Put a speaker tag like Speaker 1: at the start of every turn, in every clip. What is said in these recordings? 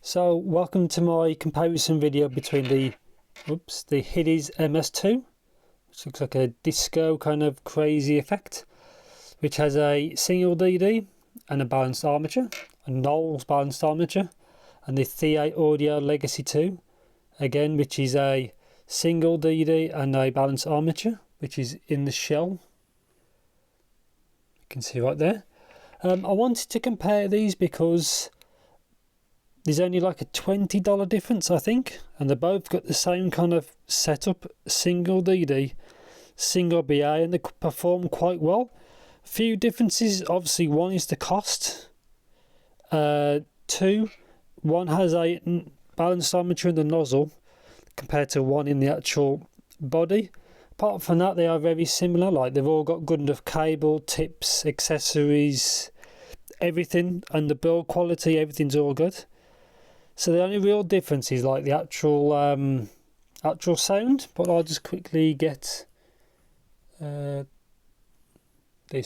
Speaker 1: So welcome to my comparison video between the Hidizs MS2, which looks like a disco kind of crazy effect, which has a single DD and a balanced armature, a Knowles balanced armature, and the Thieaudio Legacy 2, again, which is a single DD and a balanced armature, which is in the shell. You can see right there. I wanted to compare these because there's only like a $20 difference, I think, and they both got the same kind of setup, single DD, single BA, and they perform quite well. A few differences, obviously one is the cost. Two, one has a balanced armature in the nozzle compared to one in the actual body. Apart from that, they are very similar, like they've all got good enough cable, tips, accessories, everything, and the build quality, everything's all good. So the only real difference is like the actual sound, but I'll just quickly get these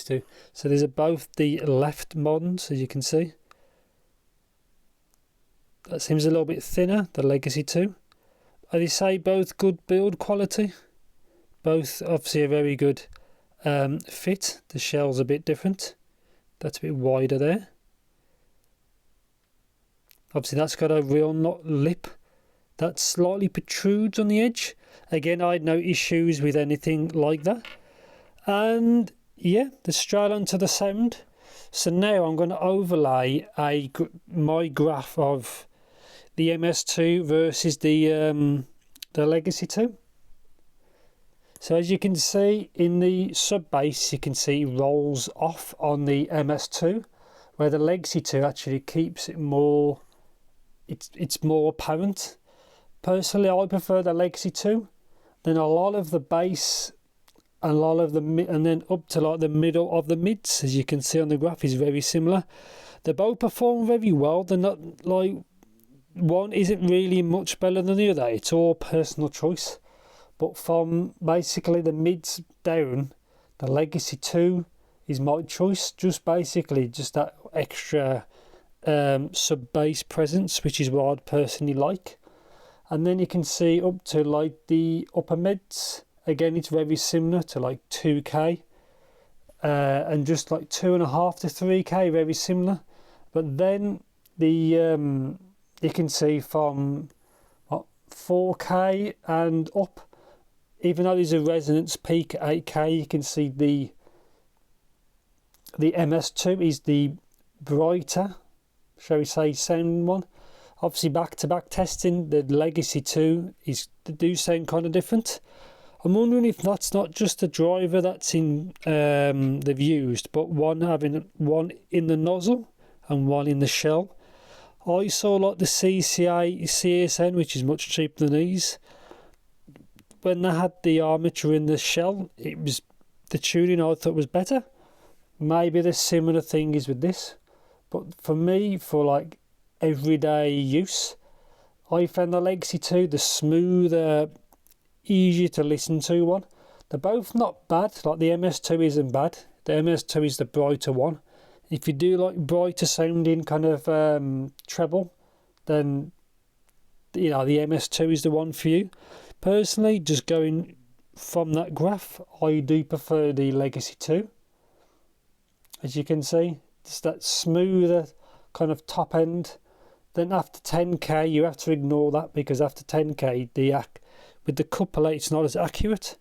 Speaker 1: two. So these are both the left models, as you can see. That seems a little bit thinner, the Legacy 2. They say both good build quality, both obviously a very good fit. The shell's a bit different, that's a bit wider there. Obviously that's got a real knot lip that slightly protrudes on the edge. Again, I had no issues with anything like that. And yeah, let's straight on to the sound. So now I'm going to overlay my graph of the MS2 versus the Legacy 2. So as you can see in the sub bass, you can see it rolls off on the MS2, where the Legacy 2 actually keeps it more. It's more apparent. Personally, I prefer the Legacy 2. Then a lot of the bass and a lot of the and then up to like the middle of the mids, as you can see on the graph, is very similar. They both perform very well. They're not like one isn't really much better than the other. It's all personal choice. But from basically the mids down, the Legacy 2 is my choice. Just basically just that extra sub bass presence, which is what I'd personally like. And then you can see up to like the upper mids, again it's very similar to like 2K, and just like 2.5 to 3K, very similar. But then the you can see from 4K and up, even though there's a resonance peak at 8K, you can see the MS2 is the brighter, shall we say, sound one. Obviously back-to-back testing, the Legacy 2 do sound kind of different. I'm wondering if that's not just the driver that's in they've used, but having one in the nozzle and one in the shell. I saw like the CCA CSN, which is much cheaper than these. When they had the armature in the shell, it was the tuning I thought was better. Maybe the similar thing is with this. But for me, for like everyday use, I found the Legacy 2 the smoother, easier to listen to one. They're both not bad. Like the MS2 isn't bad. The MS2 is the brighter one. If you do like brighter sounding kind of treble, then you know the MS2 is the one for you. Personally, just going from that graph, I do prefer the Legacy 2. As you can see, it's that smoother kind of top end. Then after 10K, you have to ignore that, because after 10K, with the coupler, it's not as accurate.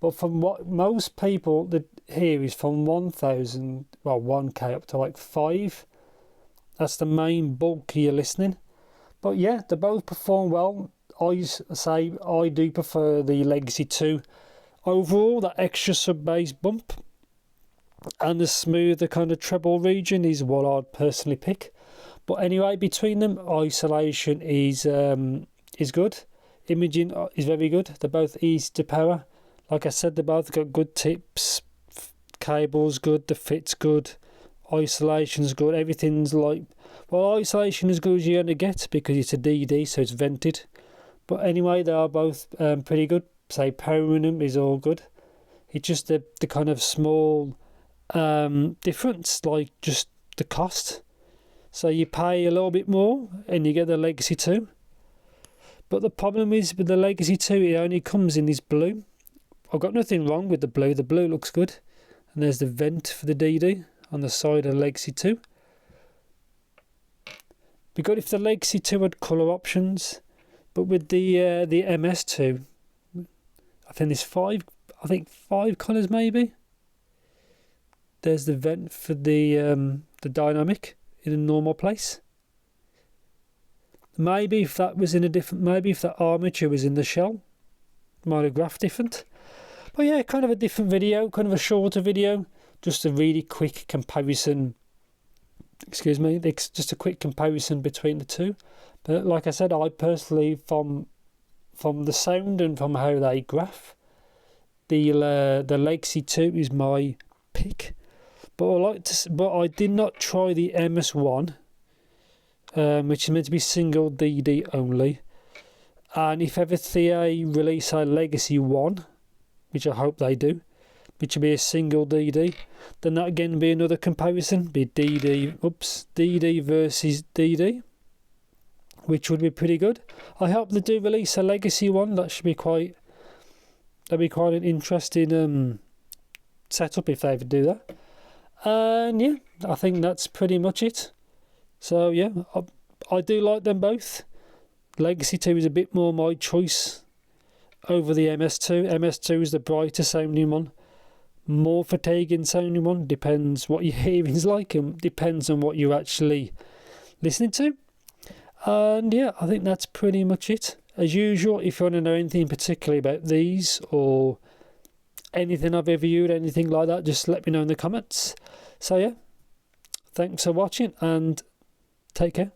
Speaker 1: But from what most people hear is from 1,000, well, 1K up to like 5. That's the main bulk of your listening. But yeah, they both perform well. I say I do prefer the Legacy 2. Overall, that extra sub bass bump and the smoother kind of treble region is what I'd personally pick. But anyway, between them, isolation is good. Imaging is very good. They're both easy to power. Like I said, they both got good tips. Cable's good. The fit's good. Isolation's good. Everything's like, well, isolation is good as you're going to get because it's a DD, so it's vented. But anyway, they are both pretty good. Say powering them is all good. It's just the kind of small difference, like just the cost. So you pay a little bit more and you get the Legacy 2. But the problem is with the Legacy 2, it only comes in this blue. I've got nothing wrong with the blue. The blue looks good. And there's the vent for the DD on the side of the Legacy 2. Be good if the Legacy 2 had colour options. But with the MS2, I think there's five colours maybe. There's the vent for the dynamic in a normal place. Maybe if that was in a different, maybe if that armature was in the shell, might have graphed different. But yeah, kind of a different video, kind of a shorter video, just a really quick comparison. Excuse me, just a quick comparison between the two. But like I said, I personally, from the sound and from how they graph, the Legacy 2 is my pick. But I did not try the MS1, which is meant to be single DD only. And if ever Thieaudio release a Legacy 1, which I hope they do, which will be a single DD, then that again be another comparison, be DD versus DD, which would be pretty good. I hope they do release a Legacy 1. That'd be quite an interesting setup if they ever do that. And yeah, I think that's pretty much it. So yeah, I do like them both. Legacy 2 is a bit more my choice over the MS2. MS2 is the brighter sounding one, more fatiguing sounding one. Depends what your hearing's like and depends on what you're actually listening to. And yeah, I think that's pretty much it. As usual, if you want to know anything particularly about these or anything I've ever used, anything like that, just let me know in the comments. So yeah, thanks for watching and take care.